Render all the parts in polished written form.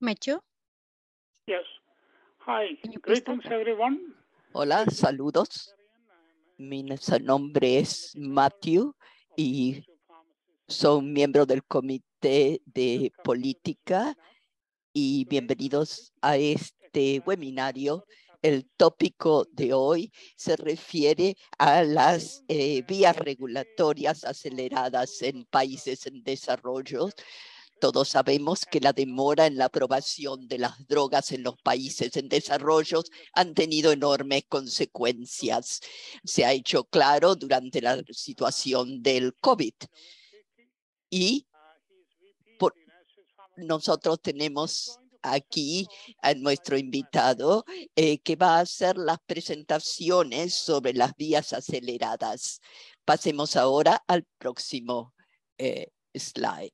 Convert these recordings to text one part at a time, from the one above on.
Matthew, Yes. Hi. can you please Greetings, start? everyone. Hola, saludos. Mi nombre es Matthew y soy miembro del Comité de Política y bienvenidos a este webinario. El tópico de hoy se refiere a las vías regulatorias aceleradas en países en desarrollo. Todos sabemos que la demora en la aprobación de las drogas en los países en desarrollo han tenido enormes consecuencias. Se ha hecho claro durante la situación del COVID. Y nosotros tenemos aquí a nuestro invitado que va a hacer las presentaciones sobre las vías aceleradas. Pasemos ahora al próximo slide.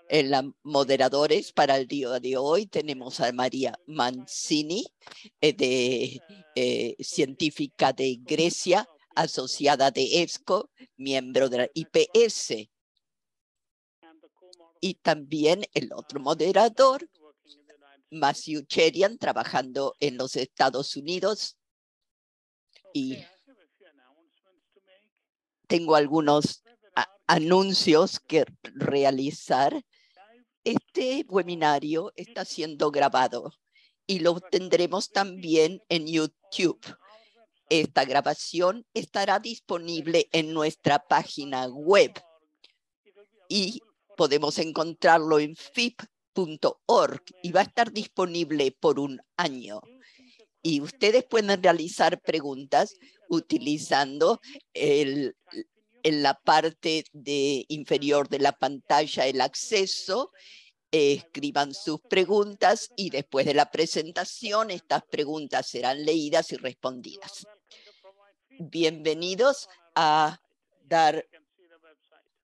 En los moderadores para el día de hoy tenemos a María Mancini, científica de Grecia, asociada de EFSCO, miembro de la IPS. Y también el otro moderador, Matthew Cherian, trabajando en los Estados Unidos. Y tengo algunos anuncios que realizar. Este webinario está siendo grabado y lo tendremos también en YouTube. Esta grabación estará disponible en nuestra página web y podemos encontrarlo en fip.org y va a estar disponible por un año. Y ustedes pueden realizar preguntas utilizando en la parte inferior de la pantalla el acceso. Escriban sus preguntas y después de la presentación estas preguntas serán leídas y respondidas. Bienvenidos a dar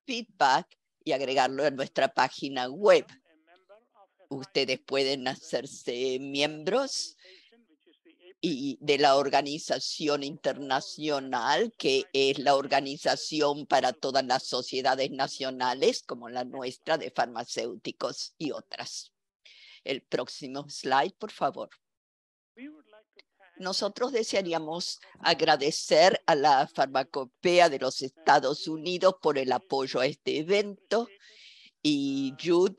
feedback y agregarlo a nuestra página web. Ustedes pueden hacerse miembros y de la organización internacional, que es la organización para todas las sociedades nacionales, como la nuestra, de farmacéuticos y otras. El próximo slide, por favor. Nosotros desearíamos agradecer a la Farmacopea de los Estados Unidos por el apoyo a este evento y Jude,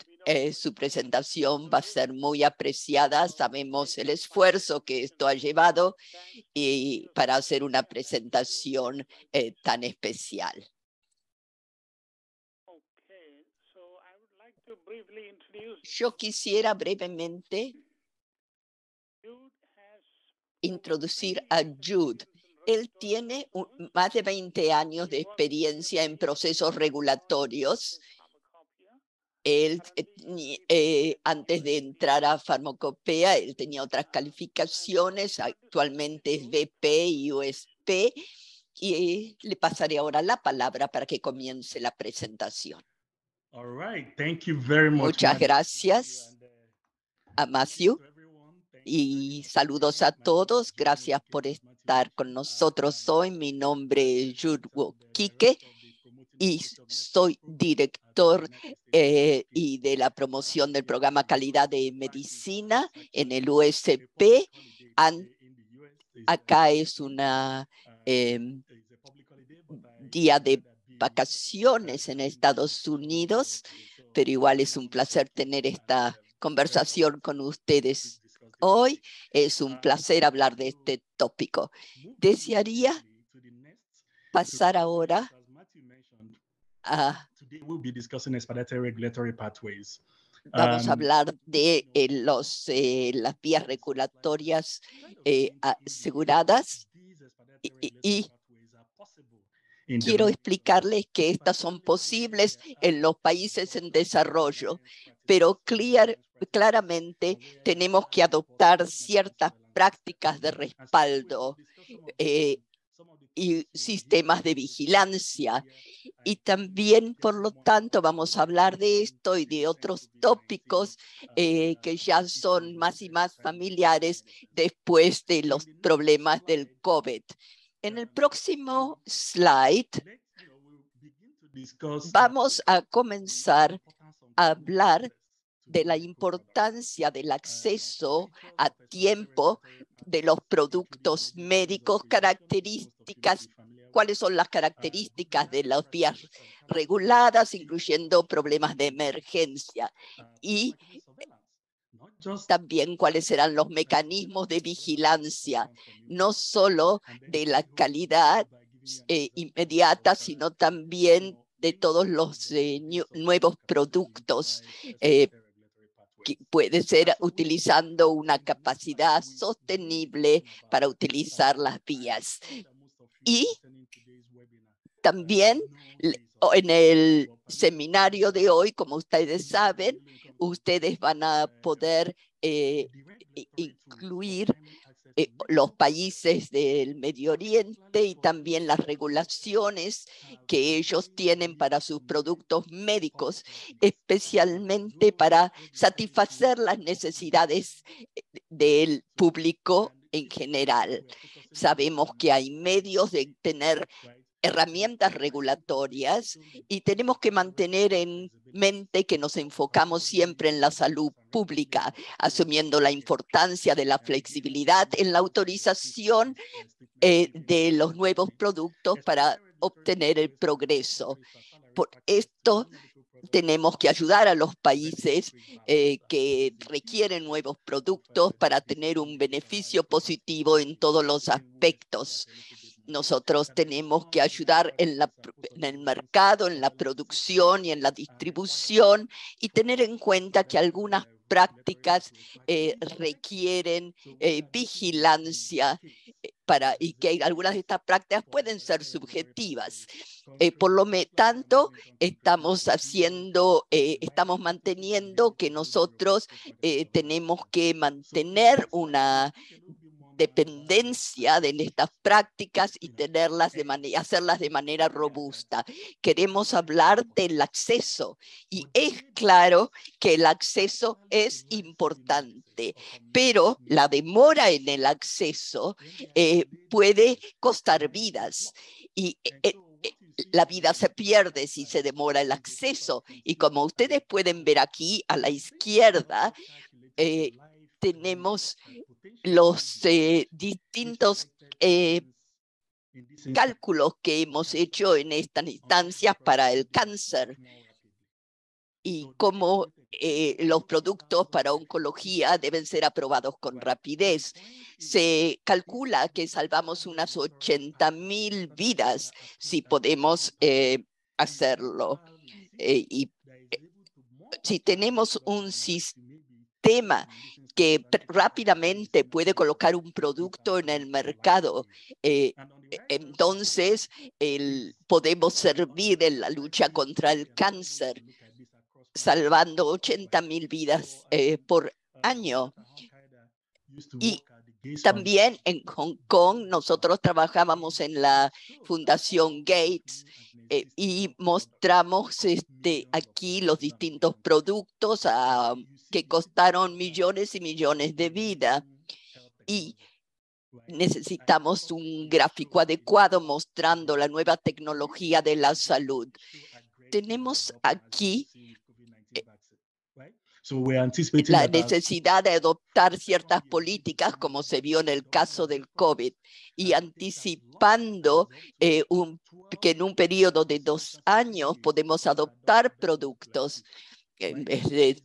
su presentación va a ser muy apreciada. Sabemos el esfuerzo que esto ha llevado y para hacer una presentación tan especial. Yo quisiera brevemente introducir a Jude. Él tiene más de 20 años de experiencia en procesos regulatorios. Él, antes de entrar a Farmacopea, él tenía otras calificaciones. Actualmente es VP y USP. Y le pasaré ahora la palabra para que comience la presentación. All right. Thank you very much. Muchas gracias a Matthew. Y saludos a todos. Gracias por estar con nosotros hoy. Mi nombre es Jude Quique y soy director y de la promoción del programa Calidad de Medicina en el USP. Acá es una día de vacaciones en Estados Unidos, pero igual es un placer tener esta conversación con ustedes hoy. Es un placer hablar de este tópico. Desearía pasar ahora a... Vamos a hablar de las vías regulatorias aseguradas y quiero explicarles que estas son posibles en los países en desarrollo, pero claramente tenemos que adoptar ciertas prácticas de respaldo y sistemas de vigilancia. Y también, por lo tanto, vamos a hablar de esto y de otros tópicos que ya son más y más familiares después de los problemas del COVID. En el próximo slide vamos a comenzar a hablar de la importancia del acceso a tiempo de los productos médicos, cuáles son las características de las vías reguladas, incluyendo problemas de emergencia, y también cuáles serán los mecanismos de vigilancia, no solo de la calidad inmediata, sino también de todos los nuevos productos que puede ser utilizando una capacidad sostenible para utilizar las vías. Y también en el seminario de hoy, como ustedes saben, ustedes van a poder incluir los países del Medio Oriente y también las regulaciones que ellos tienen para sus productos médicos, especialmente para satisfacer las necesidades del público en general. Sabemos que hay medios de tener herramientas regulatorias y tenemos que mantener en mente que nos enfocamos siempre en la salud pública, asumiendo la importancia de la flexibilidad en la autorización de los nuevos productos para obtener el progreso. Por esto, tenemos que ayudar a los países que requieren nuevos productos para tener un beneficio positivo en todos los aspectos. Nosotros tenemos que ayudar en el mercado, en la producción y en la distribución, y tener en cuenta que algunas prácticas requieren vigilancia y que algunas de estas prácticas pueden ser subjetivas. Por lo tanto, estamos manteniendo que nosotros tenemos que mantener una dependencia de estas prácticas y hacerlas de manera robusta. Queremos hablar del acceso y es claro que el acceso es importante, pero la demora en el acceso puede costar vidas y la vida se pierde si se demora el acceso. Y como ustedes pueden ver aquí a la izquierda, tenemos los distintos cálculos que hemos hecho en estas instancias para el cáncer y cómo los productos para oncología deben ser aprobados con rapidez. Se calcula que salvamos unas 80,000 vidas si podemos hacerlo. Y si tenemos un sistema que rápidamente puede colocar un producto en el mercado, entonces podemos servir en la lucha contra el cáncer, salvando 80,000 vidas por año. Y también en Hong Kong nosotros trabajábamos en la Fundación Gates y mostramos aquí los distintos productos que costaron millones y millones de vidas. Y necesitamos un gráfico adecuado mostrando la nueva tecnología de la salud. Tenemos aquí la necesidad de adoptar ciertas políticas, como se vio en el caso del COVID, y anticipando que en un periodo de 2 años podemos adoptar productos en vez de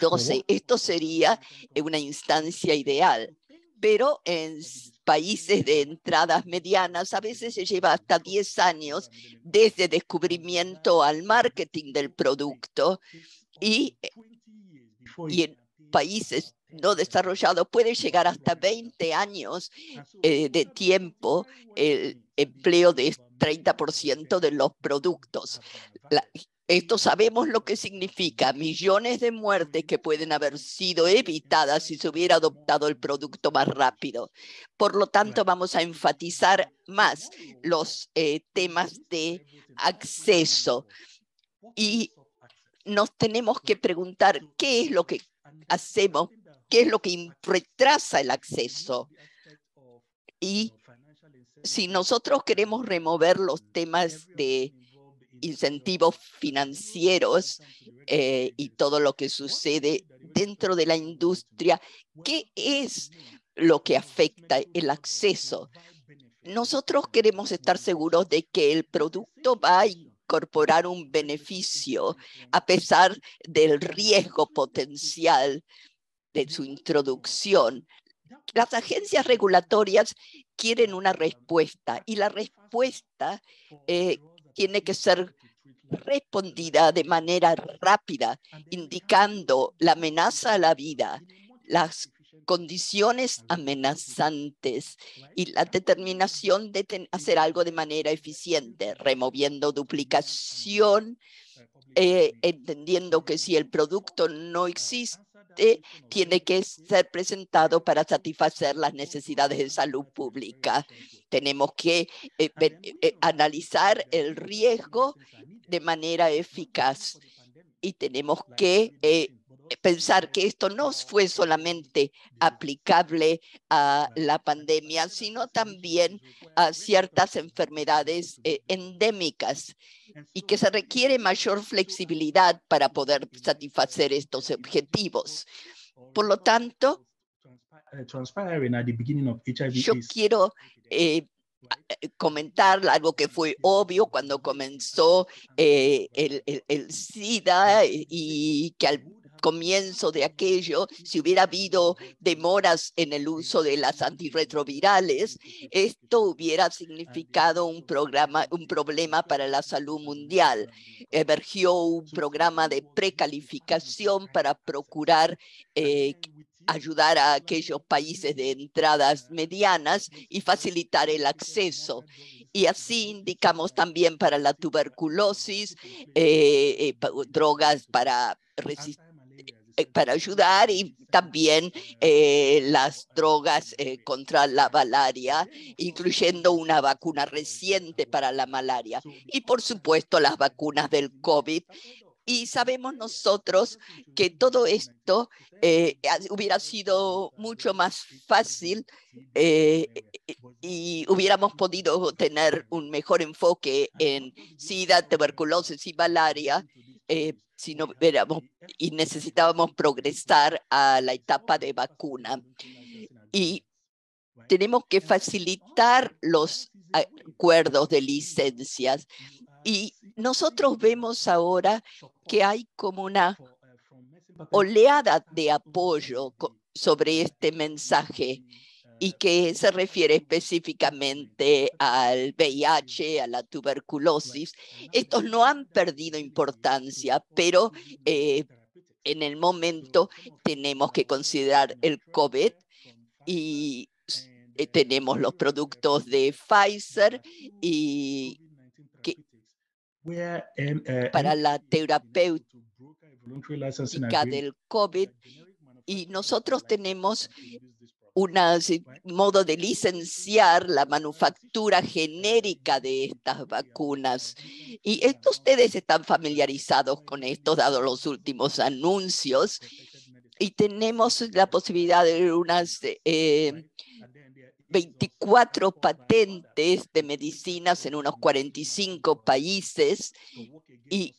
12. Esto sería una instancia ideal, pero en países de entradas medianas a veces se lleva hasta 10 años desde descubrimiento al marketing del producto. Y en países no desarrollados puede llegar hasta 20 años de tiempo el empleo de 30% de los productos. Esto sabemos lo que significa: millones de muertes que pueden haber sido evitadas si se hubiera adoptado el producto más rápido. Por lo tanto, vamos a enfatizar más los temas de acceso y nos tenemos que preguntar qué es lo que hacemos, qué es lo que retrasa el acceso. Y si nosotros queremos remover los temas de incentivos financieros y todo lo que sucede dentro de la industria, ¿qué es lo que afecta el acceso? Nosotros queremos estar seguros de que el producto va a incorporar un beneficio a pesar del riesgo potencial de su introducción. Las agencias regulatorias quieren una respuesta y la respuesta tiene que ser respondida de manera rápida, indicando la amenaza a la vida, las condiciones amenazantes y la determinación de hacer algo de manera eficiente, removiendo duplicación, entendiendo que si el producto no existe, tiene que ser presentado para satisfacer las necesidades de salud pública. Tenemos que analizar el riesgo de manera eficaz y tenemos que pensar que esto no fue solamente aplicable a la pandemia, sino también a ciertas enfermedades endémicas y que se requiere mayor flexibilidad para poder satisfacer estos objetivos. Por lo tanto, yo quiero comentar algo que fue obvio cuando comenzó el SIDA y que al comienzo de aquello, si hubiera habido demoras en el uso de las antirretrovirales, esto hubiera significado un problema para la salud mundial. Emergió un programa de precalificación para procurar ayudar a aquellos países de entradas medianas y facilitar el acceso. Y así indicamos también para la tuberculosis, drogas para ayudar y también las drogas contra la malaria, incluyendo una vacuna reciente para la malaria y por supuesto las vacunas del COVID. Y sabemos nosotros que todo esto hubiera sido mucho más fácil y hubiéramos podido tener un mejor enfoque en SIDA, tuberculosis y malaria si no hubiéramos y necesitábamos progresar a la etapa de vacuna. Y tenemos que facilitar los acuerdos de licencias. Y nosotros vemos ahora que hay como una oleada de apoyo sobre este mensaje y que se refiere específicamente al VIH, a la tuberculosis. Estos no han perdido importancia, pero en el momento tenemos que considerar el COVID y tenemos los productos de Pfizer y para la terapéutica del COVID, y nosotros tenemos un modo de licenciar la manufactura genérica de estas vacunas. Y ustedes están familiarizados con esto, dado los últimos anuncios, y tenemos la posibilidad de unas 24 patentes de medicinas en unos 45 países y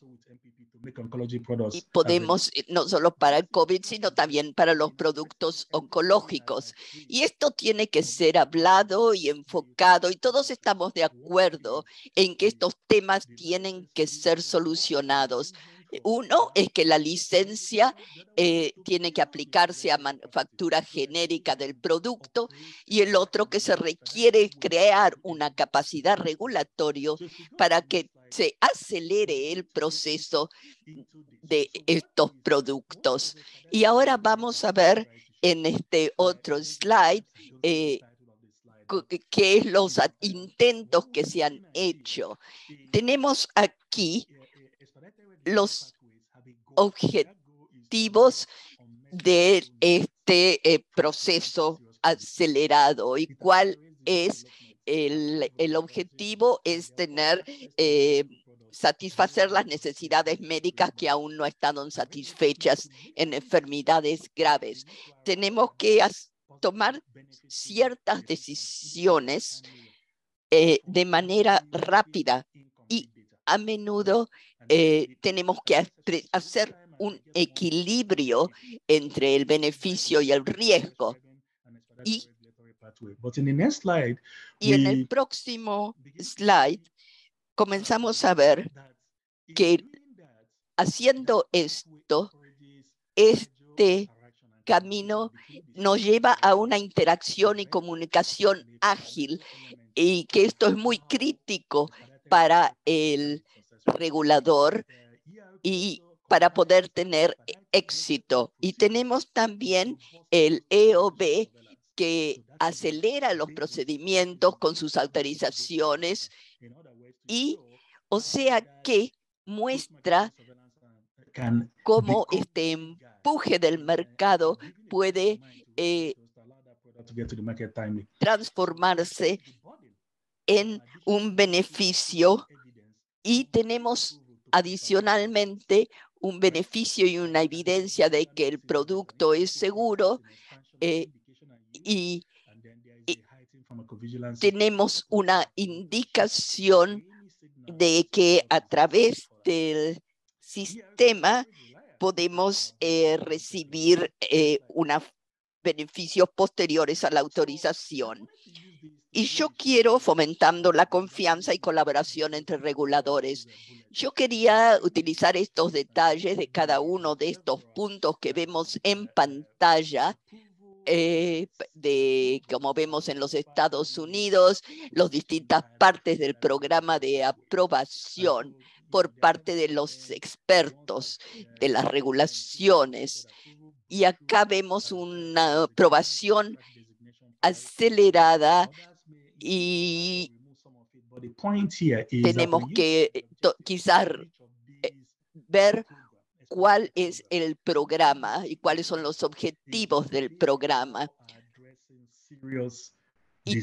podemos, no solo para el COVID, sino también para los productos oncológicos. Y esto tiene que ser hablado y enfocado, y todos estamos de acuerdo en que estos temas tienen que ser solucionados. Uno es que la licencia tiene que aplicarse a manufactura genérica del producto y el otro que se requiere crear una capacidad regulatoria para que se acelere el proceso de estos productos. Y ahora vamos a ver en este otro slide qué es los intentos que se han hecho. Tenemos aquí los objetivos de este proceso acelerado y cuál es el objetivo es tener satisfacer las necesidades médicas que aún no están satisfechas en enfermedades graves. Tenemos que tomar ciertas decisiones de manera rápida y a menudo tenemos que hacer un equilibrio entre el beneficio y el riesgo. Y en el próximo slide comenzamos a ver que haciendo esto, este camino nos lleva a una interacción y comunicación ágil, y que esto es muy crítico para el regulador y para poder tener éxito. Y tenemos también el EOB, que acelera los procedimientos con sus autorizaciones, y o sea que muestra cómo este empuje del mercado puede transformarse en un beneficio, y tenemos adicionalmente un beneficio y una evidencia de que el producto es seguro, y tenemos una indicación de que a través del sistema podemos recibir unos beneficios posteriores a la autorización. Y yo quiero, fomentando la confianza y colaboración entre reguladores, yo quería utilizar estos detalles de cada uno de estos puntos que vemos en pantalla, como vemos en los Estados Unidos, las distintas partes del programa de aprobación por parte de los expertos de las regulaciones. Y acá vemos una aprobación acelerada, y tenemos que quizás ver cuál es el programa y cuáles son los objetivos del programa. Y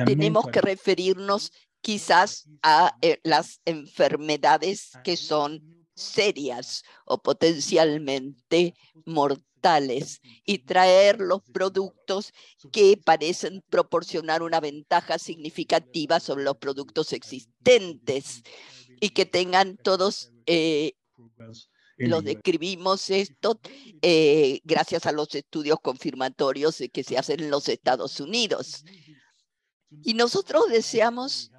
tenemos que referirnos quizás a las enfermedades que son serias o potencialmente mortales, y traer los productos que parecen proporcionar una ventaja significativa sobre los productos existentes, y que tengan todos, los describimos esto gracias a los estudios confirmatorios que se hacen en los Estados Unidos. Y nosotros deseamos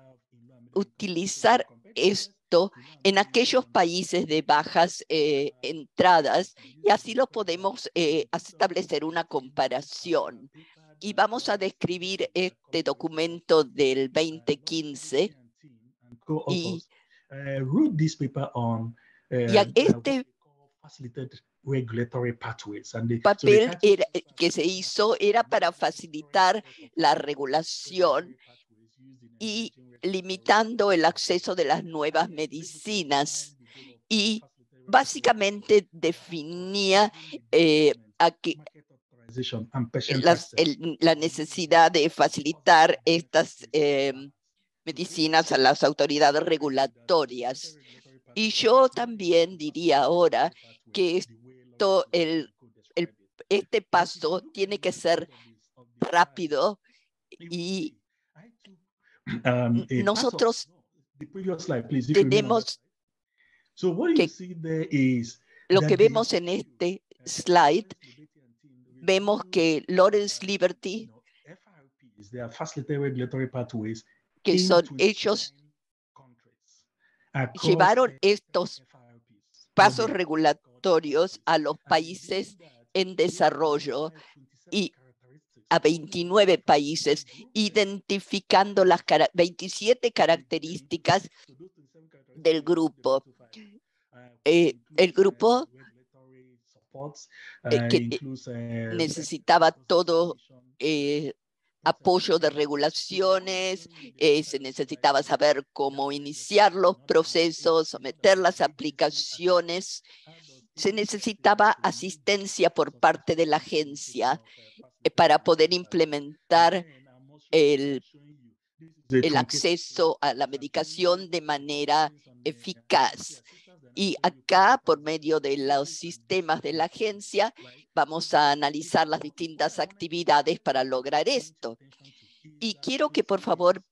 utilizar esto en aquellos países de bajas entradas, y así lo podemos establecer una comparación. Y vamos a describir este documento del 2015, y este papel que se hizo era para facilitar la regulación y limitando el acceso de las nuevas medicinas, y básicamente definía la necesidad de facilitar estas medicinas a las autoridades regulatorias. Y yo también diría ahora que este paso tiene que ser rápido, y nosotros tenemos que, lo que vemos en este slide, vemos que Lawrence Liberty, que son ellos, llevaron estos pasos regulatorios a los países en desarrollo y a 29 países, identificando las 27 características del grupo. El grupo que necesitaba todo apoyo de regulaciones, se necesitaba saber cómo iniciar los procesos, someter las aplicaciones, se necesitaba asistencia por parte de la agencia para poder implementar el acceso a la medicación de manera eficaz. Y acá, por medio de los sistemas de la agencia, vamos a analizar las distintas actividades para lograr esto. Y quiero que, por favor,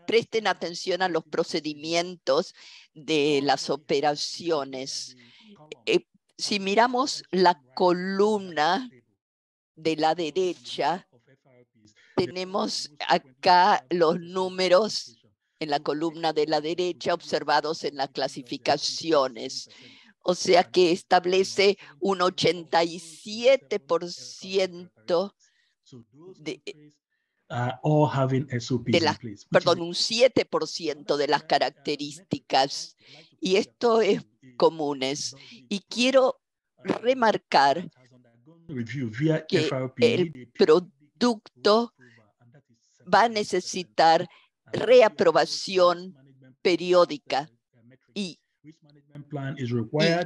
presten atención a los procedimientos de las operaciones. Si miramos la columna de la derecha, tenemos acá los números en la columna de la derecha observados en las clasificaciones. O sea que establece un 87% un 7% de las características. Y esto es comunes. Y quiero remarcar que el producto va a necesitar reaprobación periódica y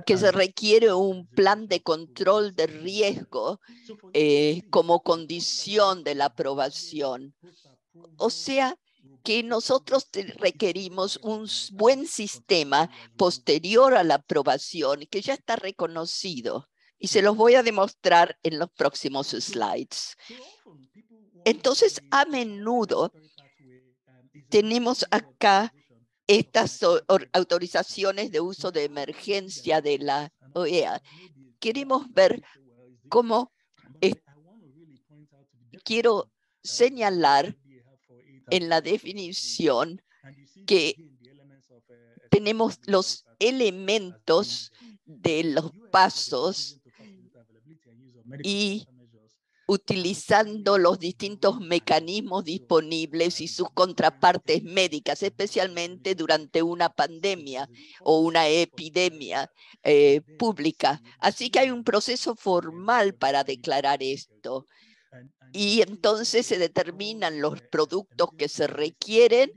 que se requiere un plan de control de riesgo como condición de la aprobación. O sea que nosotros requerimos un buen sistema posterior a la aprobación que ya está reconocido. Y se los voy a demostrar en los próximos slides. Entonces, a menudo tenemos acá estas autorizaciones de uso de emergencia de la OEA. Queremos ver cómo quiero señalar en la definición que tenemos los elementos de los pasos y utilizando los distintos mecanismos disponibles y sus contrapartes médicas, especialmente durante una pandemia o una epidemia pública. Así que hay un proceso formal para declarar esto. Y entonces se determinan los productos que se requieren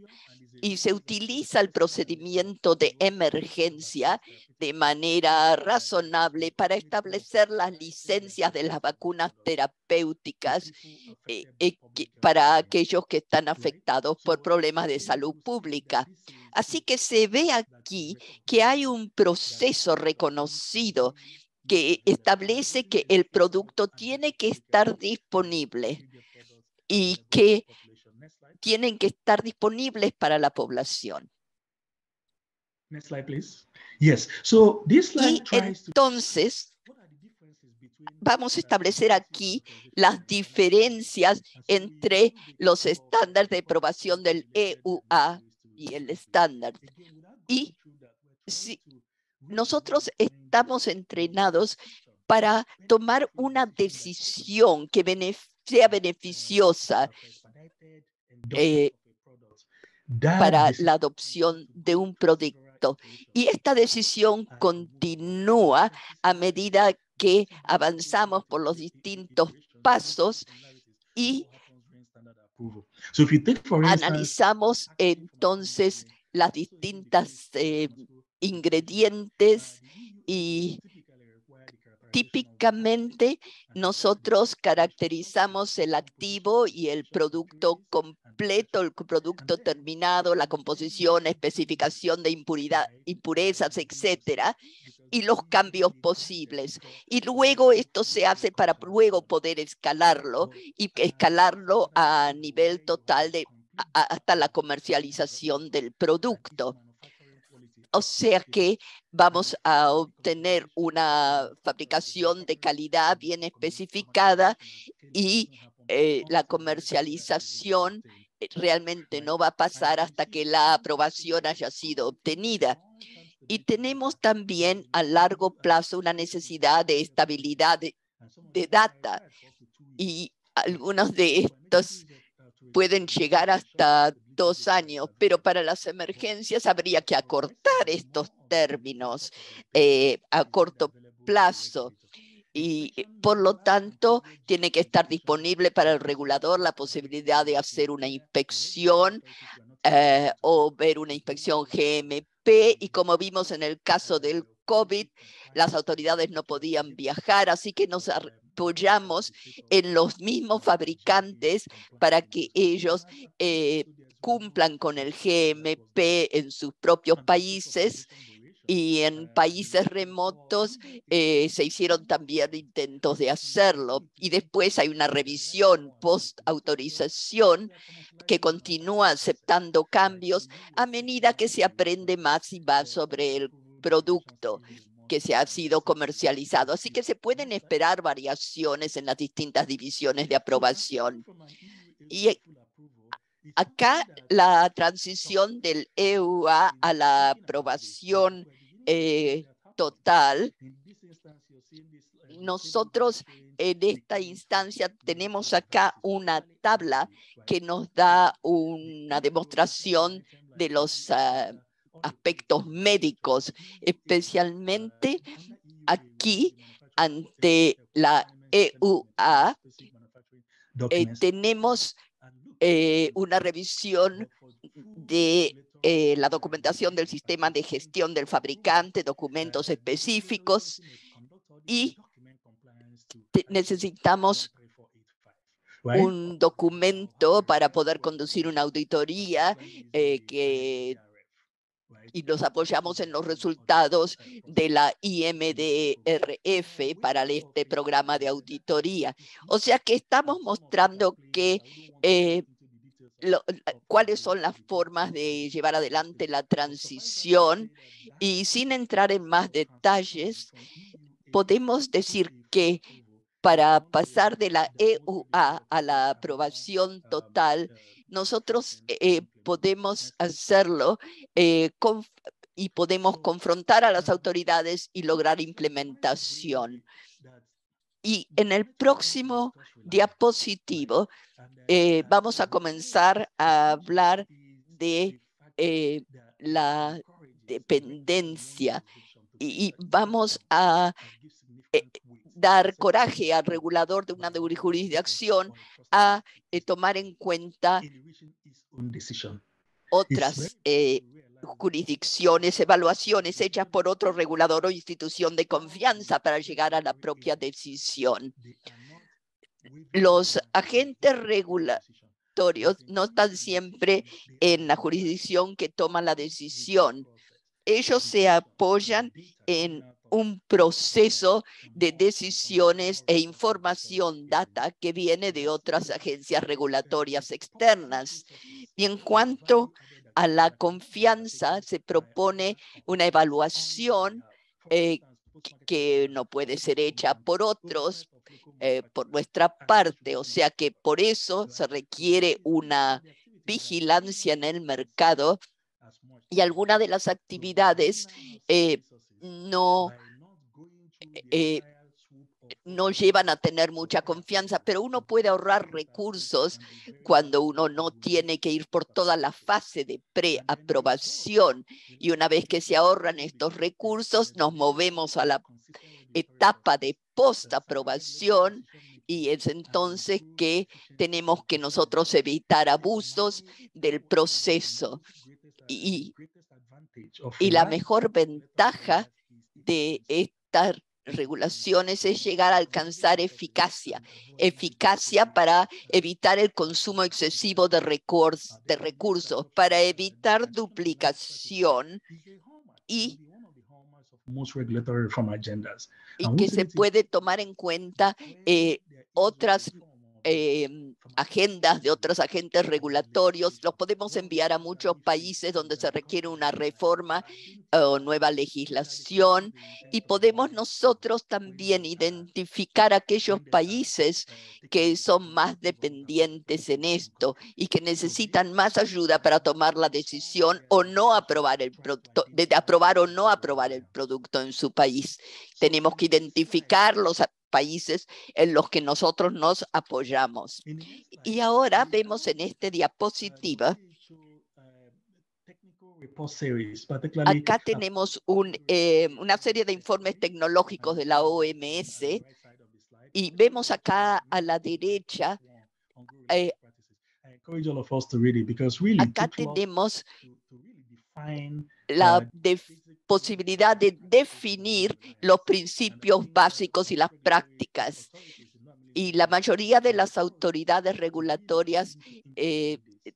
y se utiliza el procedimiento de emergencia de manera razonable para establecer las licencias de las vacunas terapéuticas para aquellos que están afectados por problemas de salud pública. Así que se ve aquí que hay un proceso reconocido que establece que el producto tiene que estar disponible y que tienen que estar disponibles para la población. Next slide, please. Yes. So this slide entonces, vamos a establecer aquí las diferencias entre los estándares de aprobación del EUA y el estándar. Y si nosotros estamos entrenados para tomar una decisión que sea beneficiosa para la adopción de un producto. Y esta decisión continúa a medida que avanzamos por los distintos pasos y analizamos entonces las distintas ingredientes y típicamente nosotros caracterizamos el activo y el producto completo, el producto terminado, la composición, especificación de impurezas, etcétera, y los cambios posibles. Y luego esto se hace para luego poder escalarlo y escalarlo a nivel total hasta la comercialización del producto. O sea que vamos a obtener una fabricación de calidad bien especificada y la comercialización realmente no va a pasar hasta que la aprobación haya sido obtenida. Y tenemos también a largo plazo una necesidad de estabilidad de data y algunos de estos pueden llegar hasta 2 años, pero para las emergencias habría que acortar estos términos a corto plazo. Y por lo tanto, tiene que estar disponible para el regulador la posibilidad de hacer una inspección o ver una inspección GMP. Y como vimos en el caso del COVID, las autoridades no podían viajar, así que nos apoyamos en los mismos fabricantes para que ellos cumplan con el GMP en sus propios países y en países remotos se hicieron también intentos de hacerlo. Y después hay una revisión post-autorización que continúa aceptando cambios a medida que se aprende más y más sobre el producto que se ha sido comercializado. Así que se pueden esperar variaciones en las distintas divisiones de aprobación. Y acá la transición del EUA a la aprobación total. Nosotros en esta instancia tenemos acá una tabla que nos da una demostración de los aspectos médicos, especialmente aquí ante la EUA. Tenemos una revisión de la documentación del sistema de gestión del fabricante, documentos específicos, y necesitamos un documento para poder conducir una auditoría y nos apoyamos en los resultados de la IMDRF para este programa de auditoría. O sea que estamos mostrando que cuáles son las formas de llevar adelante la transición, y sin entrar en más detalles, podemos decir que para pasar de la EUA a la aprobación total, nosotros podemos hacerlo y podemos confrontar a las autoridades y lograr implementación. Y en el próximo diapositivo vamos a comenzar a hablar de la dependencia y vamos a dar coraje al regulador de una jurisdicción a tomar en cuenta otras jurisdicciones, evaluaciones hechas por otro regulador o institución de confianza para llegar a la propia decisión. Los agentes regulatorios no están siempre en la jurisdicción que toma la decisión. Ellos se apoyan en un proceso de decisiones e información, data, que viene de otras agencias regulatorias externas. Y en cuanto a la confianza, se propone una evaluación que no puede ser hecha por otros, por nuestra parte. O sea que por eso se requiere una vigilancia en el mercado, y algunas de las actividades no llevan a tener mucha confianza, pero uno puede ahorrar recursos cuando uno no tiene que ir por toda la fase de preaprobación. Y una vez que se ahorran estos recursos, nos movemos a la etapa de postaprobación, y es entonces que tenemos que nosotros evitar abusos del proceso. Y la mejor ventaja de estas regulaciones es llegar a alcanzar eficacia para evitar el consumo excesivo de recursos, para evitar duplicación, y que se puede tomar en cuenta otras agendas de otros agentes regulatorios. Los podemos enviar a muchos países donde se requiere una reforma o nueva legislación, y podemos nosotros también identificar aquellos países que son más dependientes en esto y que necesitan más ayuda para tomar la decisión o no aprobar el producto, de aprobar o no aprobar el producto en su país. Tenemos que identificar los países en los que nosotros nos apoyamos. Y ahora vemos en este diapositiva, acá tenemos una serie de informes tecnológicos de la OMS, y vemos acá a la derecha, acá tenemos la posibilidad de definir los principios básicos y las prácticas. Y la mayoría de las autoridades regulatorias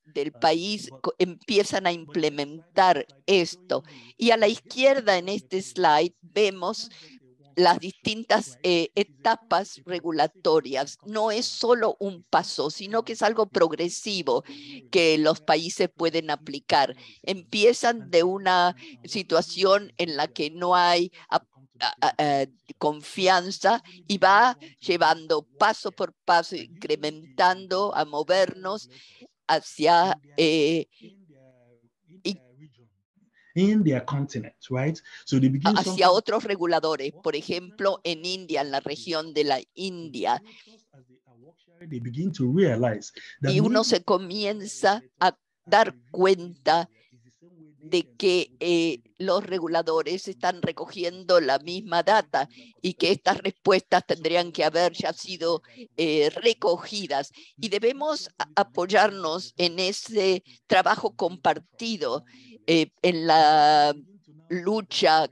del país empiezan a implementar esto. Y a la izquierda en este slide vemos las distintas etapas regulatorias. No es solo un paso, sino que es algo progresivo que los países pueden aplicar. Empiezan de una situación en la que no hay confianza y va llevando paso por paso, incrementando a movernos hacia in their continent, right? So they begin hacia otros reguladores, por ejemplo, en India, en la región de la India. They begin to realize that Y uno se comienza a dar cuenta de que los reguladores están recogiendo la misma data y que estas respuestas tendrían que haber ya sido recogidas. Y debemos apoyarnos en ese trabajo compartido en la lucha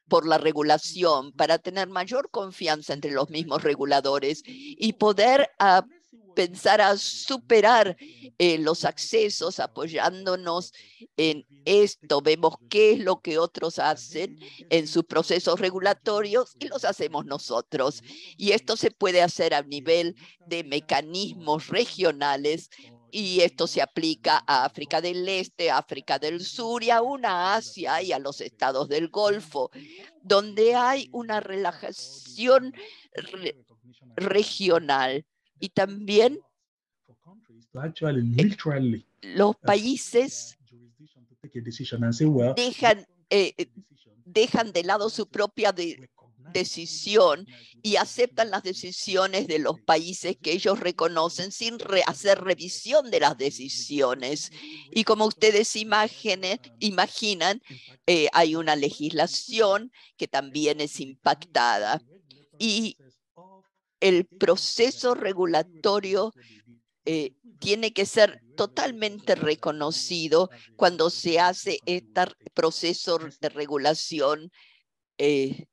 por la regulación para tener mayor confianza entre los mismos reguladores y poder pensar a superar los accesos apoyándonos en esto. Vemos qué es lo que otros hacen en sus procesos regulatorios y los hacemos nosotros. Y esto se puede hacer a nivel de mecanismos regionales y esto se aplica a África del Este, África del Sur y aún a Asia y a los estados del Golfo, donde hay una relajación regional. Y también los países dejan de lado su propia decisión y aceptan las decisiones de los países que ellos reconocen sin hacer revisión de las decisiones. Y como ustedes imaginan, hay una legislación que también es impactada. Y el proceso regulatorio tiene que ser totalmente reconocido cuando se hace este proceso de regulación de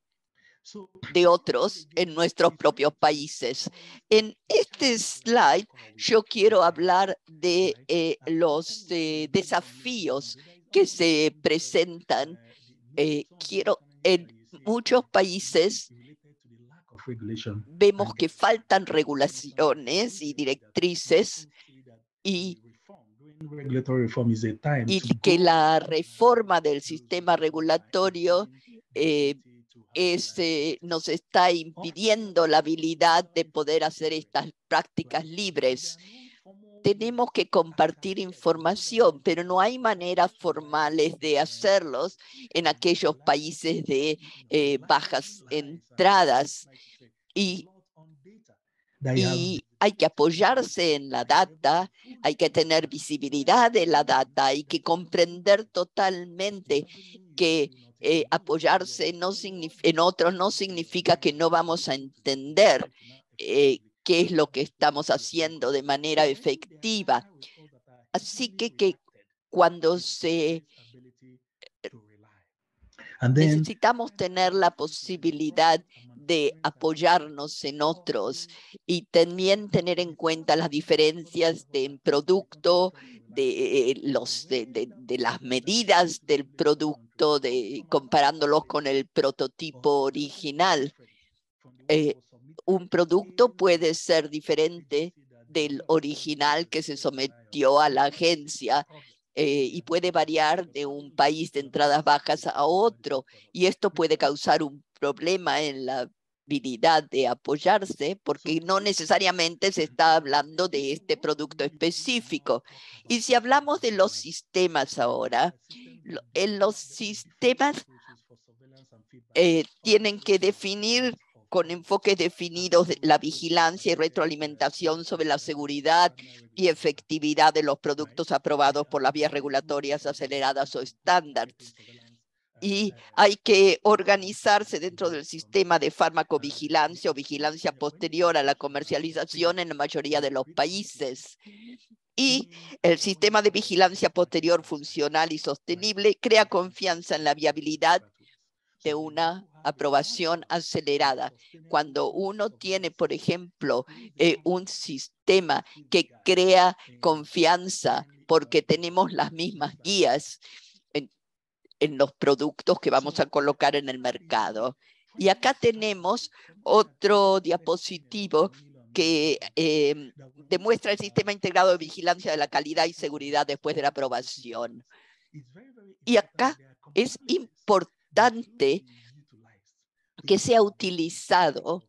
otros en nuestros propios países. En este slide yo quiero hablar de los desafíos que se presentan. En muchos países vemos que faltan regulaciones y directrices y que la reforma del sistema regulatorio nos está impidiendo la habilidad de poder hacer estas prácticas libres. Tenemos que compartir información, pero no hay maneras formales de hacerlos en aquellos países de bajas entradas. Y hay que apoyarse en la data, hay que tener visibilidad de la data, hay que comprender totalmente que apoyarse en otros no significa que no vamos a entender qué es lo que estamos haciendo de manera efectiva. Así que cuando necesitamos tener la posibilidad de apoyarnos en otros y también tener en cuenta las diferencias de producto, de las medidas del producto, comparándolos con el prototipo original. Un producto puede ser diferente del original que se sometió a la agencia y puede variar de un país de entradas bajas a otro, y esto puede causar un problema en la habilidad de apoyarse porque no necesariamente se está hablando de este producto específico. Y si hablamos de los sistemas ahora, en los sistemas tienen que definir con enfoques definidos la vigilancia y retroalimentación sobre la seguridad y efectividad de los productos aprobados por las vías regulatorias aceleradas o estándares. Y hay que organizarse dentro del sistema de farmacovigilancia o vigilancia posterior a la comercialización en la mayoría de los países. Y el sistema de vigilancia posterior funcional y sostenible crea confianza en la viabilidad de una aprobación acelerada. Cuando uno tiene, por ejemplo, un sistema que crea confianza porque tenemos las mismas guías en los productos que vamos a colocar en el mercado. Y acá tenemos otro diapositivo que demuestra el sistema integrado de vigilancia de la calidad y seguridad después de la aprobación. Y acá es importante que sea utilizado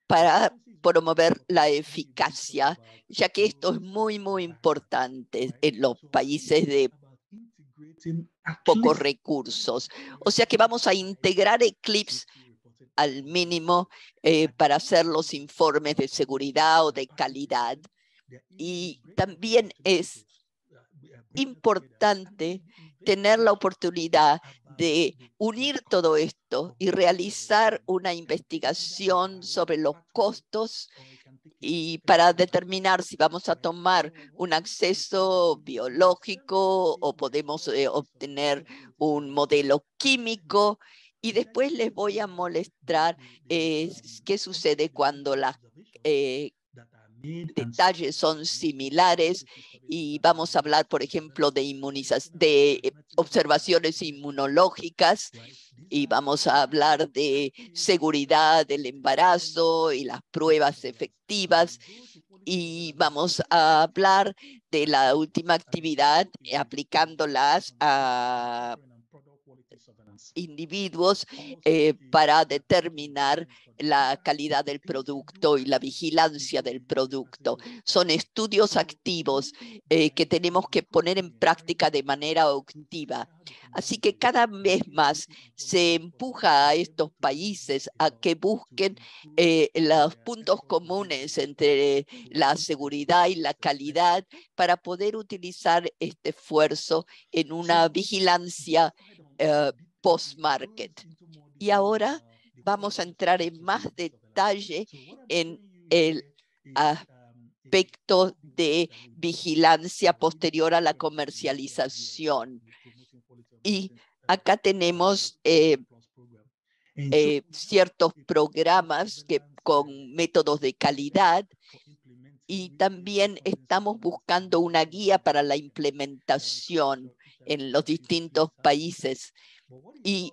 para promover la eficacia, ya que esto es muy, muy importante en los países de pocos recursos. O sea que vamos a integrar Eclipse al mínimo para hacer los informes de seguridad o de calidad. Y también es importante tener la oportunidad de unir todo esto y realizar una investigación sobre los costos y para determinar si vamos a tomar un acceso biológico o podemos obtener un modelo químico. Y después les voy a mostrar qué sucede cuando las detalles son similares y vamos a hablar, por ejemplo, de observaciones inmunológicas y vamos a hablar de seguridad del embarazo y las pruebas efectivas y vamos a hablar de la última actividad aplicándolas a individuos para determinar la calidad del producto y la vigilancia del producto. Son estudios activos que tenemos que poner en práctica de manera activa. Así que cada vez más se empuja a estos países a que busquen los puntos comunes entre la seguridad y la calidad para poder utilizar este esfuerzo en una vigilancia post-market. Y ahora vamos a entrar en más detalle en el aspecto de vigilancia posterior a la comercialización. Y acá tenemos ciertos programas con métodos de calidad y también estamos buscando una guía para la implementación en los distintos países. Y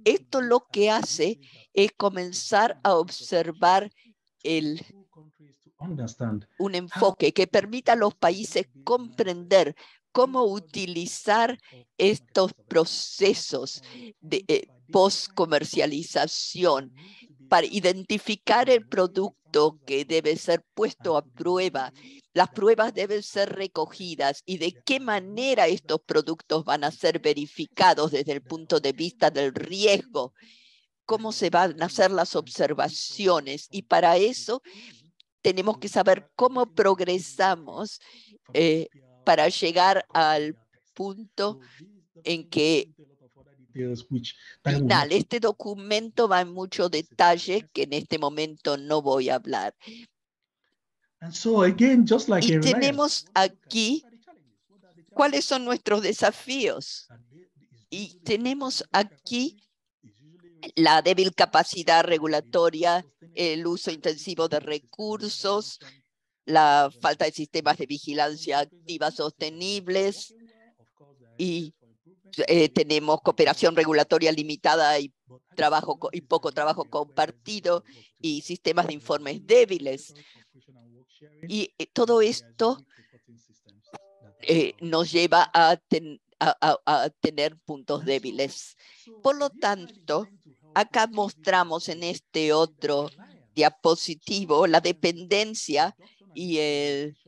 esto lo que hace es comenzar a observar un enfoque que permita a los países comprender cómo utilizar estos procesos de post-comercialización para identificar el producto que debe ser puesto a prueba. Las pruebas deben ser recogidas y de qué manera estos productos van a ser verificados desde el punto de vista del riesgo, cómo se van a hacer las observaciones y para eso tenemos que saber cómo progresamos para llegar al punto en que final. Este documento va en mucho detalle que en este momento no voy a hablar. Y tenemos aquí cuáles son nuestros desafíos. Y tenemos aquí la débil capacidad regulatoria, el uso intensivo de recursos, la falta de sistemas de vigilancia activa sostenibles y tenemos cooperación regulatoria limitada y poco trabajo compartido y sistemas de informes débiles. Y todo esto nos lleva a tener puntos débiles. Por lo tanto, acá mostramos en este otro diapositivo la dependencia y el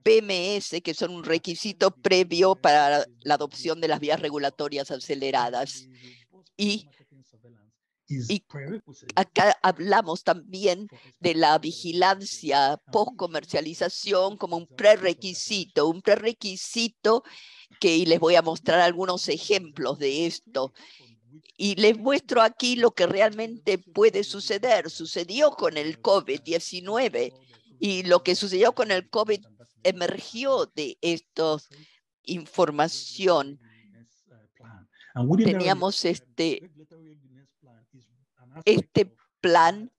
PMS, que son un requisito previo para la adopción de las vías regulatorias aceleradas. Y acá hablamos también de la vigilancia post-comercialización como un prerequisito que les voy a mostrar algunos ejemplos de esto. Y les muestro aquí lo que realmente puede suceder. Sucedió con el COVID-19 y lo que sucedió con el COVID emergió de esta información. Teníamos este plan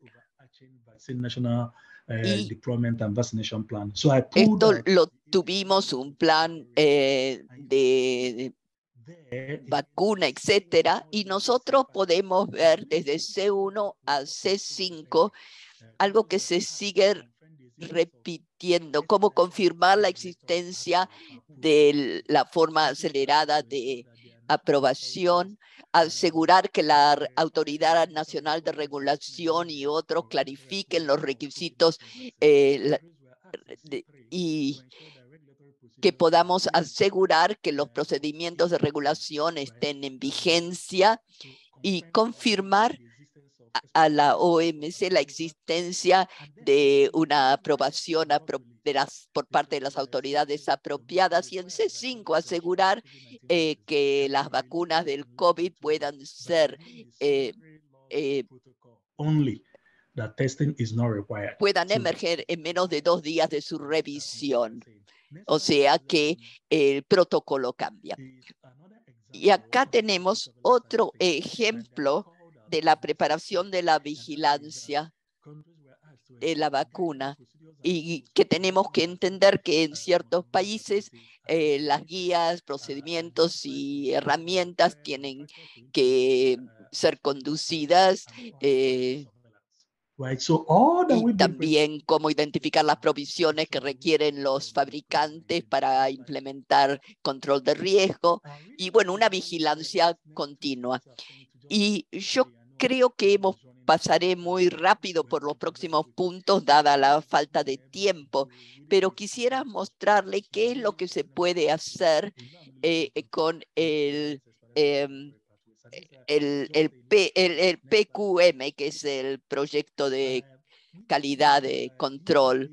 Y deployment and vaccination plan. So I pulled esto out lo tuvimos un plan de vacuna, etcétera, y nosotros podemos ver desde C1 a C5 algo que se sigue repitiendo, cómo confirmar la existencia de la forma acelerada de aprobación, asegurar que la Autoridad Nacional de Regulación y otros clarifiquen los requisitos y que podamos asegurar que los procedimientos de regulación estén en vigencia y confirmar a la OMC la existencia de una aprobación por parte de las autoridades apropiadas, y en C5 asegurar que las vacunas del COVID puedan ser puedan emerger en menos de 2 días de su revisión. O sea que el protocolo cambia. Y acá tenemos otro ejemplo de la preparación de la vigilancia de la vacuna, y que tenemos que entender que en ciertos países las guías, procedimientos y herramientas tienen que ser conducidas y también cómo identificar las provisiones que requieren los fabricantes para implementar control de riesgo y, bueno, una vigilancia continua. Y yo creo que pasaré muy rápido por los próximos puntos, dada la falta de tiempo, pero quisiera mostrarle qué es lo que se puede hacer con el PQM, que es el proyecto de calidad de control.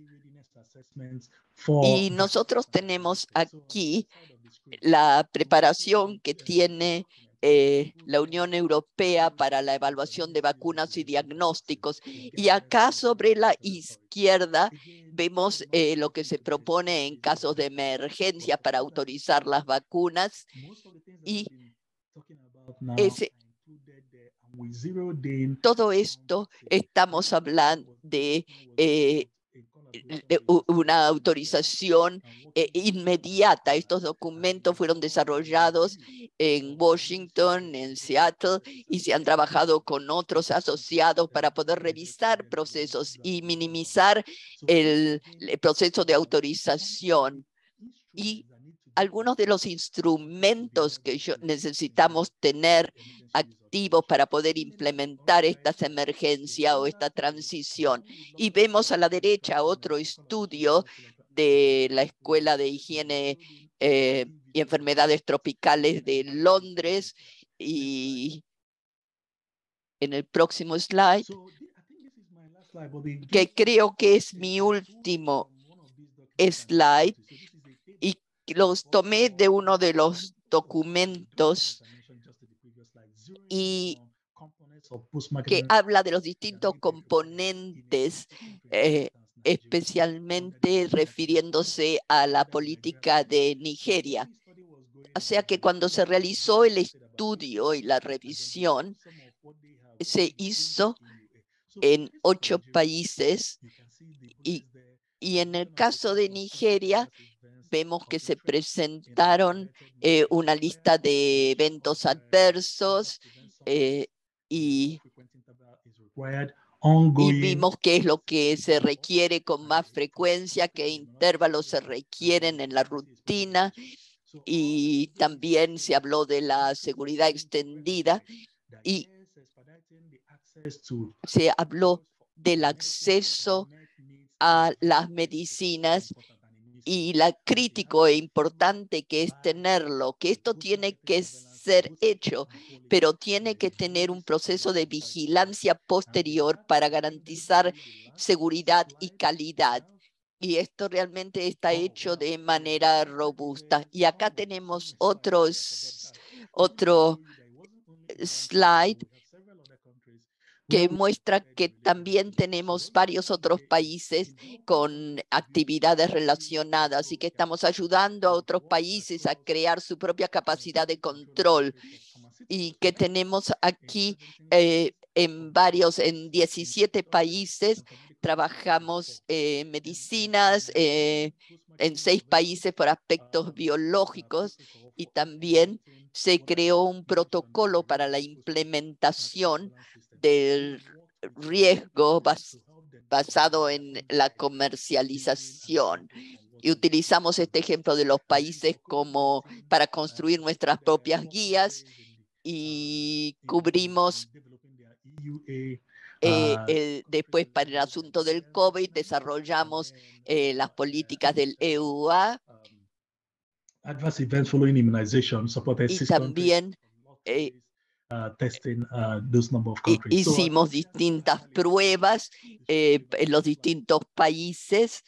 Y nosotros tenemos aquí la preparación que tiene la Unión Europea para la evaluación de vacunas y diagnósticos. Y acá sobre la izquierda vemos lo que se propone en casos de emergencia para autorizar las vacunas. Y todo esto estamos hablando de una autorización inmediata. Estos documentos fueron desarrollados en Washington, en Seattle, y se han trabajado con otros asociados para poder revisar procesos y minimizar el proceso de autorización. Y algunos de los instrumentos que necesitamos tener activos para poder implementar estas emergencias o esta transición. Y vemos a la derecha otro estudio de la Escuela de Higiene y Enfermedades Tropicales de Londres. Y en el próximo slide, que creo que es mi último slide, y los tomé de uno de los documentos y que habla de los distintos componentes, especialmente refiriéndose a la política de Nigeria. O sea que cuando se realizó el estudio y la revisión, se hizo en 8 países y en el caso de Nigeria, vemos que se presentaron una lista de eventos adversos y vimos qué es lo que se requiere con más frecuencia, qué intervalos se requieren en la rutina, y también se habló de la seguridad extendida y se habló del acceso a las medicinas y la crítico e importante que es tenerlo, que esto tiene que ser hecho, pero tiene que tener un proceso de vigilancia posterior para garantizar seguridad y calidad. Y esto realmente está hecho de manera robusta. Y acá tenemos otro slide que muestra que también tenemos varios otros países con actividades relacionadas y que estamos ayudando a otros países a crear su propia capacidad de control, y que tenemos aquí en 17 países trabajamos medicinas en 6 países por aspectos biológicos y también se creó un protocolo para la implementación del riesgo basado en la comercialización. Y utilizamos este ejemplo de los países como para construir nuestras propias guías y cubrimos después para el asunto del COVID desarrollamos las políticas del EUA adverse events following immunization supported y 6 countries también testing those number of countries. hicimos distintas pruebas en los distintos países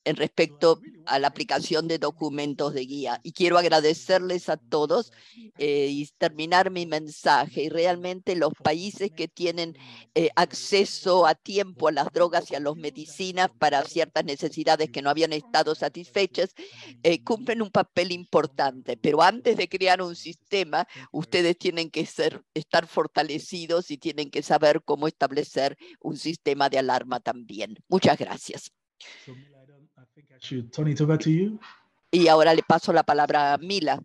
en respecto a la aplicación de documentos de guía. Y quiero agradecerles a todos y terminar mi mensaje. Y realmente los países que tienen acceso a tiempo a las drogas y a las medicinas para ciertas necesidades que no habían estado satisfechas, cumplen un papel importante. Pero antes de crear un sistema, ustedes tienen que estar fortalecidos y tienen que saber cómo establecer un sistema de alarma también. Muchas gracias. I think I should turn it over to you. Y ahora le paso la palabra a Mila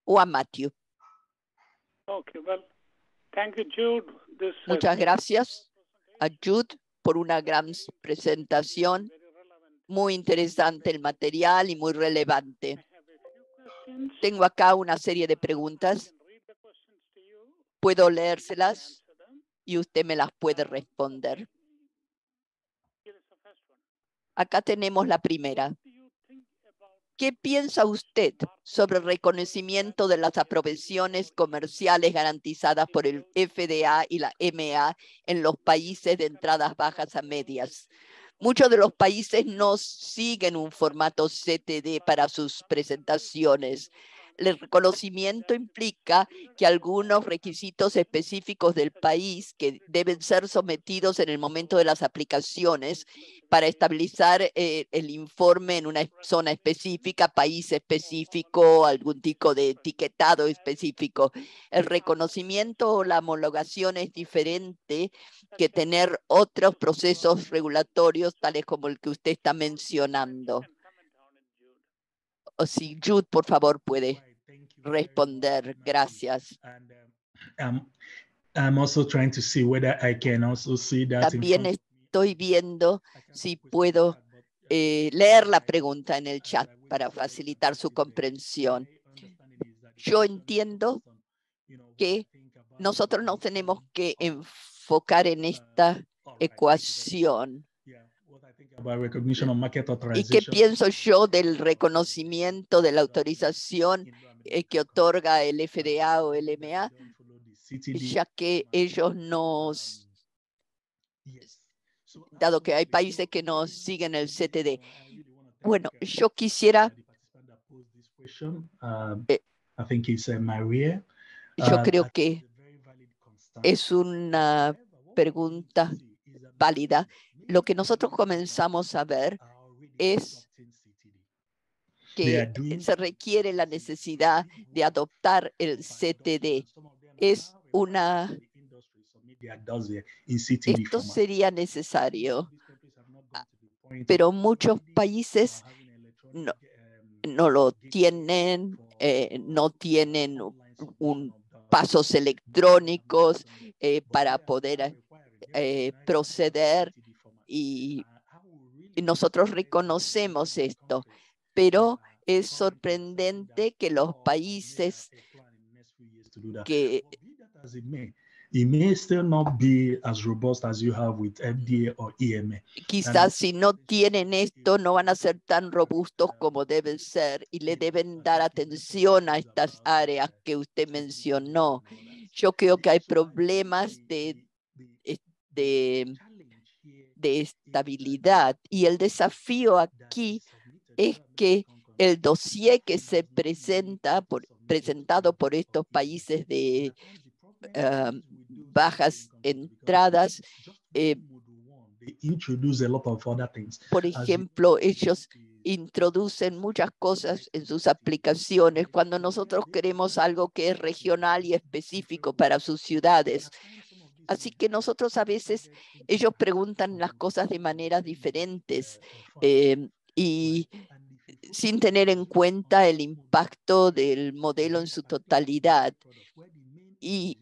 o a Matthew. Okay, well, thank you, Jude. Muchas gracias a Jude por una gran presentación. Muy interesante el material y muy relevante. Tengo acá una serie de preguntas. Puedo leérselas y usted me las puede responder. Acá tenemos la primera. ¿Qué piensa usted sobre el reconocimiento de las aprobaciones comerciales garantizadas por el FDA y la EMA en los países de entradas bajas a medias? Muchos de los países no siguen un formato CTD para sus presentaciones. El reconocimiento implica que algunos requisitos específicos del país que deben ser sometidos en el momento de las aplicaciones para estabilizar el informe en una zona específica, país específico, algún tipo de etiquetado específico. El reconocimiento o la homologación es diferente que tener otros procesos regulatorios tales como el que usted está mencionando. O si Jude, por favor, puede responder. Gracias. I'm also trying to see whether I can also see that. También estoy viendo si puedo leer la pregunta en el chat para facilitar su comprensión. Yo entiendo que nosotros nos tenemos que enfocar en esta ecuación. ¿Y qué pienso yo del reconocimiento de la autorización que otorga el FDA o el EMA? Ya que ellos dado que hay países que no siguen el CTD. Bueno, yo quisiera, yo creo que es una pregunta válida. Lo que nosotros comenzamos a ver es que se requiere la necesidad de adoptar el CTD. Esto sería necesario, pero muchos países no lo tienen, no tienen pasos electrónicos para poder proceder y nosotros reconocemos esto, pero es sorprendente que los países que quizás si no tienen esto no van a ser tan robustos como deben ser y le deben dar atención a estas áreas que usted mencionó. Yo creo que hay problemas de estabilidad y el desafío aquí es que el dossier que se presentado por estos países de bajas entradas, por ejemplo, ellos introducen muchas cosas en sus aplicaciones cuando nosotros queremos algo que es regional y específico para sus ciudades. Así que nosotros a veces, ellos preguntan las cosas de maneras diferentes y sin tener en cuenta el impacto del modelo en su totalidad. Y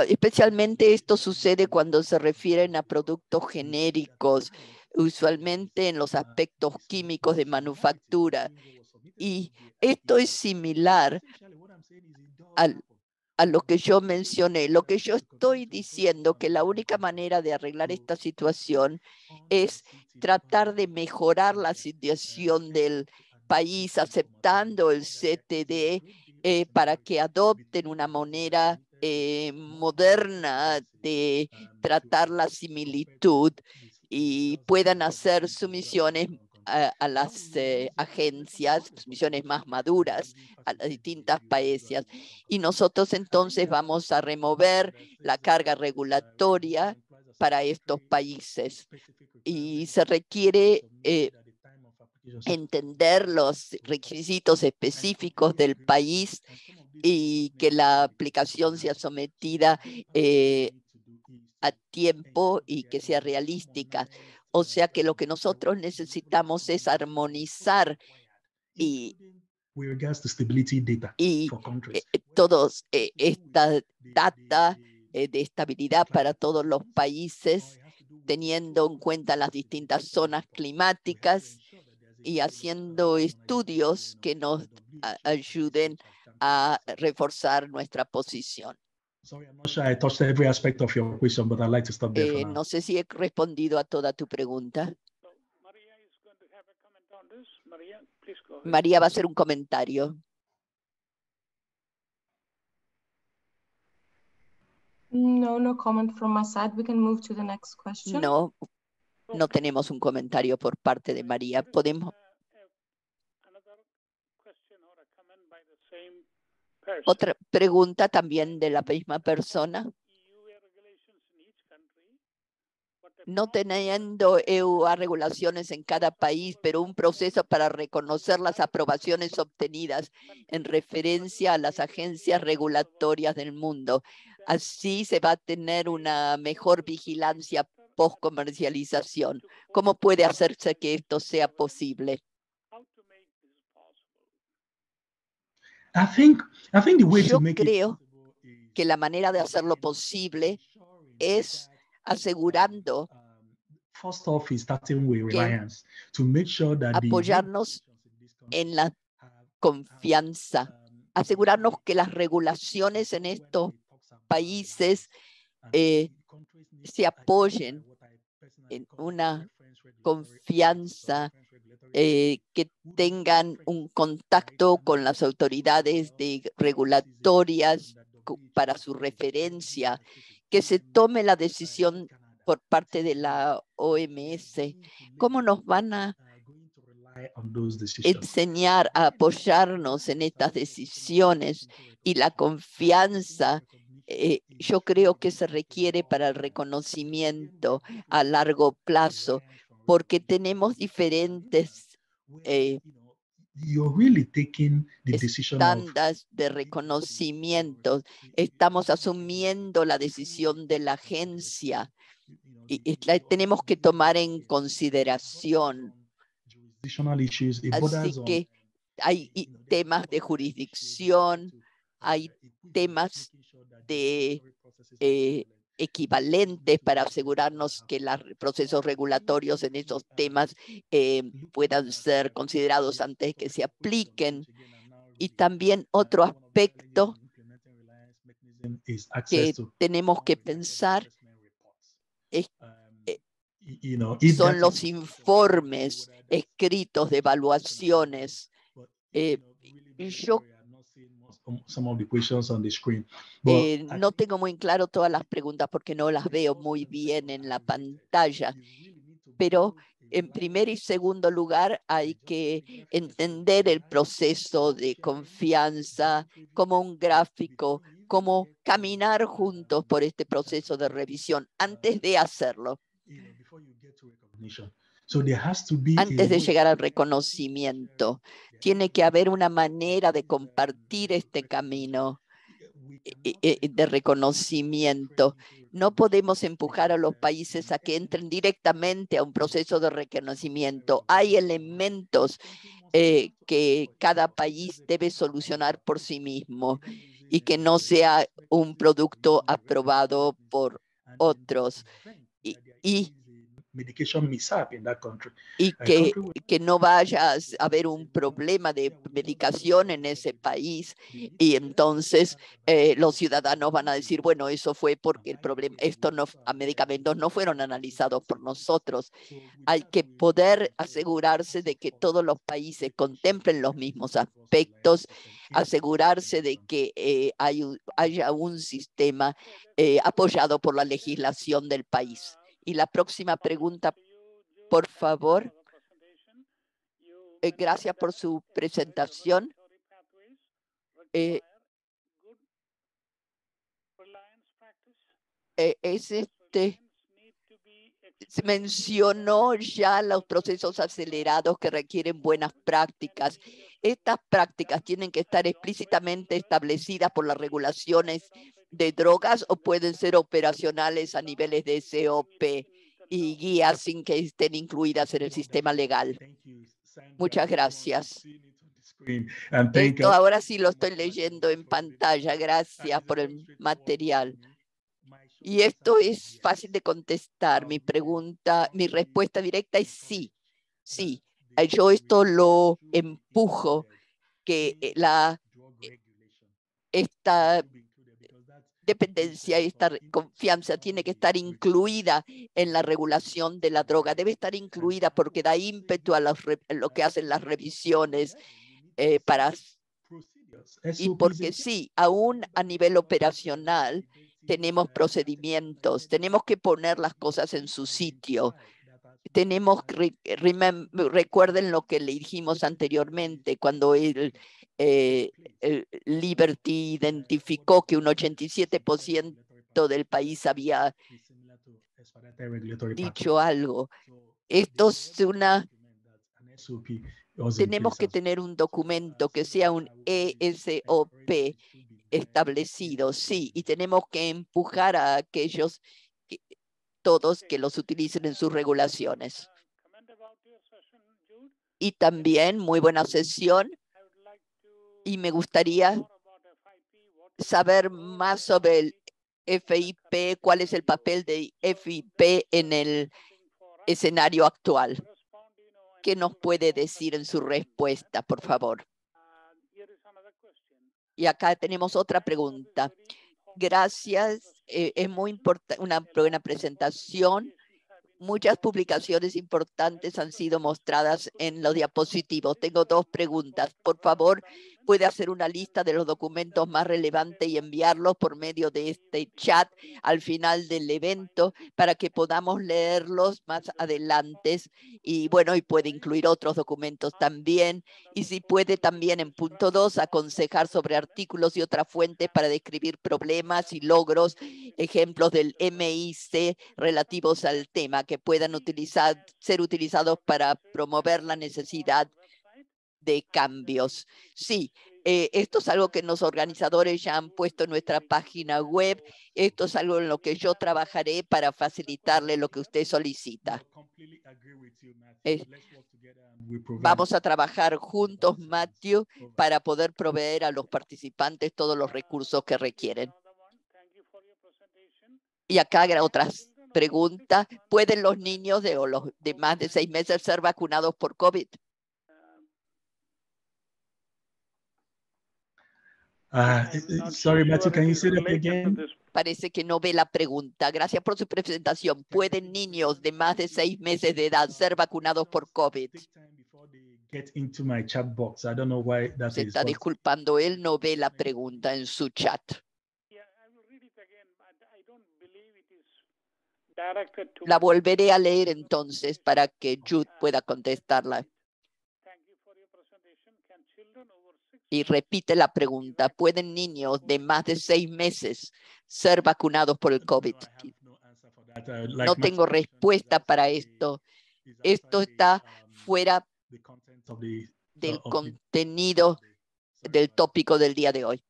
especialmente esto sucede cuando se refieren a productos genéricos, usualmente en los aspectos químicos de manufactura. Y esto es similar a lo que yo mencioné. Lo que yo estoy diciendo que la única manera de arreglar esta situación es tratar de mejorar la situación del país aceptando el CTD para que adopten una manera moderna de tratar la similitud y puedan hacer sumisiones a las agencias, misiones más maduras, a las distintas países. Y nosotros entonces vamos a remover la carga regulatoria para estos países. Y se requiere entender los requisitos específicos del país y que la aplicación sea sometida a tiempo y que sea realística. O sea que lo que nosotros necesitamos es armonizar y todos esta data de estabilidad para todos los países, teniendo en cuenta las distintas zonas climáticas y haciendo estudios que nos ayuden a reforzar nuestra posición. No sé si he respondido a toda tu pregunta. María va a hacer un comentario. No comment from my side. We can move to the next question. No tenemos un comentario por parte de María. Podemos. Otra pregunta también de la misma persona. No teniendo EUA regulaciones en cada país, pero un proceso para reconocer las aprobaciones obtenidas en referencia a las agencias regulatorias del mundo. Así se va a tener una mejor vigilancia post-comercialización. ¿Cómo puede hacerse que esto sea posible? Yo creo que la manera de hacerlo posible es asegurando que apoyarnos en la confianza, asegurarnos que las regulaciones en estos países se apoyen en una confianza, que tengan un contacto con las autoridades regulatorias para su referencia, que se tome la decisión por parte de la OMS. ¿Cómo nos van a enseñar a apoyarnos en estas decisiones? Y la confianza, yo creo que se requiere para el reconocimiento a largo plazo, porque tenemos diferentes estándares de reconocimiento. Estamos asumiendo la decisión de la agencia y la tenemos que tomar en consideración. Así que hay temas de jurisdicción, hay temas de equivalentes para asegurarnos que los procesos regulatorios en esos temas puedan ser considerados antes de que se apliquen. Y también otro aspecto que tenemos que pensar es son los informes escritos de evaluaciones. Yo no tengo muy claro todas las preguntas porque no las veo muy bien en la pantalla, pero en primer y segundo lugar hay que entender el proceso de confianza como un gráfico, como caminar juntos por este proceso de revisión antes de hacerlo. Antes de llegar al reconocimiento, tiene que haber una manera de compartir este camino. de reconocimiento. No podemos empujar a los países a que entren directamente a un proceso de reconocimiento. Hay elementos que cada país debe solucionar por sí mismo y que no sea un producto aprobado por otros. Y medication mishap in that country. y que no vaya a haber un problema de medicación en ese país. Y entonces los ciudadanos van a decir, bueno, eso fue porque el problema, medicamentos no fueron analizados por nosotros. Hay que poder asegurarse de que todos los países contemplen los mismos aspectos, asegurarse de que haya un sistema apoyado por la legislación del país. Y la próxima pregunta, por favor. Gracias por su presentación. Se mencionó ya los procesos acelerados que requieren buenas prácticas. Estas prácticas tienen que estar explícitamente establecidas por las regulaciones de drogas o pueden ser operacionales a niveles de COP y guías sin que estén incluidas en el sistema legal. Muchas gracias. Esto ahora sí lo estoy leyendo en pantalla. Gracias por el material. Y esto es fácil de contestar. Mi respuesta directa es sí. Sí, yo esto lo empujo, que esta dependencia, esta confianza tiene que estar incluida en la regulación de la droga. Debe estar incluida porque da ímpetu a lo que hacen las revisiones y porque sí, aún a nivel operacional tenemos procedimientos, tenemos que poner las cosas en su sitio. Recuerden lo que le dijimos anteriormente, cuando el Liberty identificó que un 87% del país había dicho algo. Esto es tenemos que tener un documento que sea un ESOP establecido, sí, y tenemos que empujar a aquellos todos que los utilicen en sus regulaciones. Y también muy buena sesión, y me gustaría saber más sobre el FIP, cuál es el papel de FIP en el escenario actual. ¿Qué nos puede decir en su respuesta, por favor? Y acá tenemos otra pregunta. Gracias, es muy importante, una buena presentación. Muchas publicaciones importantes han sido mostradas en los diapositivos. Tengo dos preguntas. Por favor, puede hacer una lista de los documentos más relevantes y enviarlos por medio de este chat al final del evento para que podamos leerlos más adelante. Y bueno, y puede incluir otros documentos también. Y si puede también en punto 2 aconsejar sobre artículos y otras fuentes para describir problemas y logros, ejemplos del MIC relativos al tema que puedan ser utilizados para promover la necesidad de cambios. Sí, esto es algo que los organizadores ya han puesto en nuestra página web. Esto es algo en lo que yo trabajaré para facilitarle lo que usted solicita. Vamos a trabajar juntos, Matthew, para poder proveer a los participantes todos los recursos que requieren. Y acá otras preguntas. ¿Pueden los niños de más de 6 meses ser vacunados por COVID? Sorry, Matthew, can you say that again? Parece que no ve la pregunta. Gracias por su presentación. ¿Pueden niños de más de 6 meses de edad ser vacunados por COVID? Se está disculpando, él no ve la pregunta en su chat. La volveré a leer entonces para que Jude pueda contestarla. Y repite la pregunta. ¿Pueden niños de más de 6 meses ser vacunados por el COVID? No tengo respuesta para esto. Esto está fuera del contenido del tópico del día de hoy.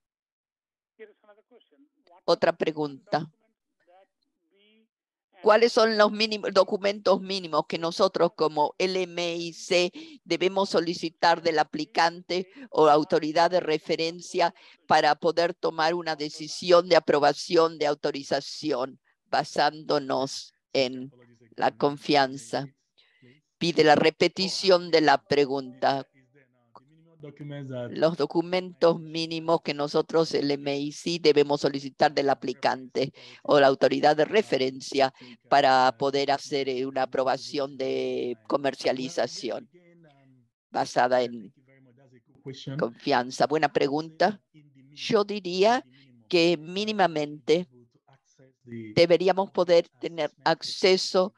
Otra pregunta. ¿Cuáles son los documentos mínimos que nosotros como LMIC debemos solicitar del aplicante o autoridad de referencia para poder tomar una decisión de aprobación de autorización basándonos en la confianza? Pide la repetición de la pregunta. Los documentos mínimos que nosotros, el MIC, debemos solicitar del aplicante o la autoridad de referencia para poder hacer una aprobación de comercialización basada en confianza. Buena pregunta. Yo diría que mínimamente deberíamos poder tener acceso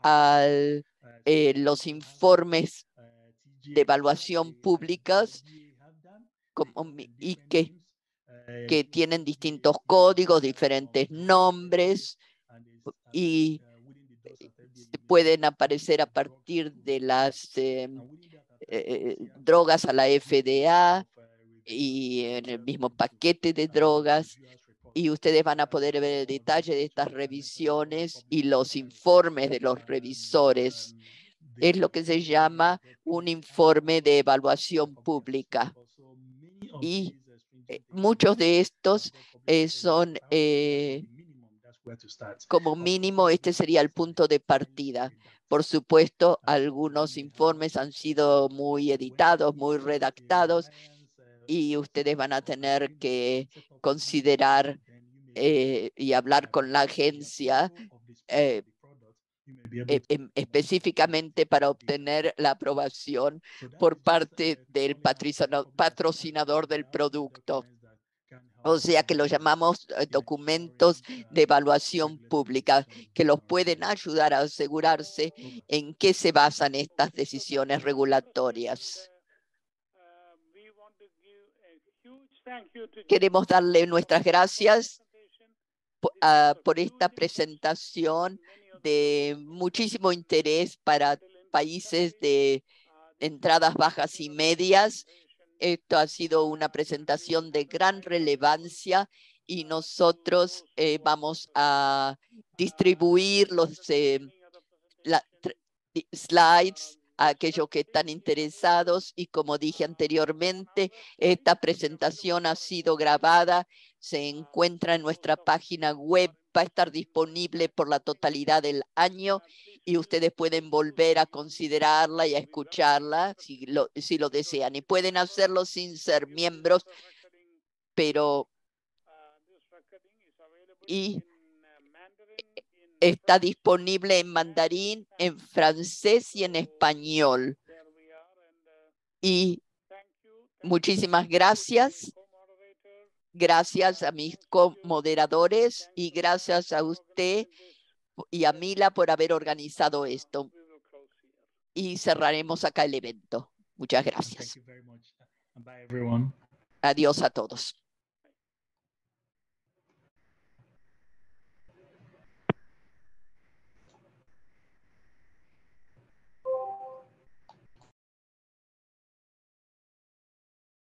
a los informes de evaluación públicas y que tienen distintos códigos, diferentes nombres y pueden aparecer a partir de las drogas a la FDA y en el mismo paquete de drogas. Y ustedes van a poder ver el detalle de estas revisiones y los informes de los revisores. Es lo que se llama un informe de evaluación pública. Y muchos de estos son como mínimo, este sería el punto de partida. Por supuesto, algunos informes han sido muy editados, muy redactados, y ustedes van a tener que considerar y hablar con la agencia específicamente para obtener la aprobación por parte del patrocinador del producto. O sea que lo llamamos documentos de evaluación pública, que los pueden ayudar a asegurarse en qué se basan estas decisiones regulatorias. Queremos darle nuestras gracias por esta presentación de muchísimo interés para países de entradas bajas y medias. Esto ha sido una presentación de gran relevancia y nosotros vamos a distribuir los slides a aquellos que están interesados, y como dije anteriormente, esta presentación ha sido grabada, se encuentra en nuestra página web, va a estar disponible por la totalidad del año y ustedes pueden volver a considerarla y a escucharla si lo desean, y pueden hacerlo sin ser miembros, pero está disponible en mandarín, en francés y en español. Y muchísimas gracias. Gracias a mis co-moderadores y gracias a usted y a Mila por haber organizado esto. Y cerraremos acá el evento. Muchas gracias. Bye, everyone. Adiós a todos.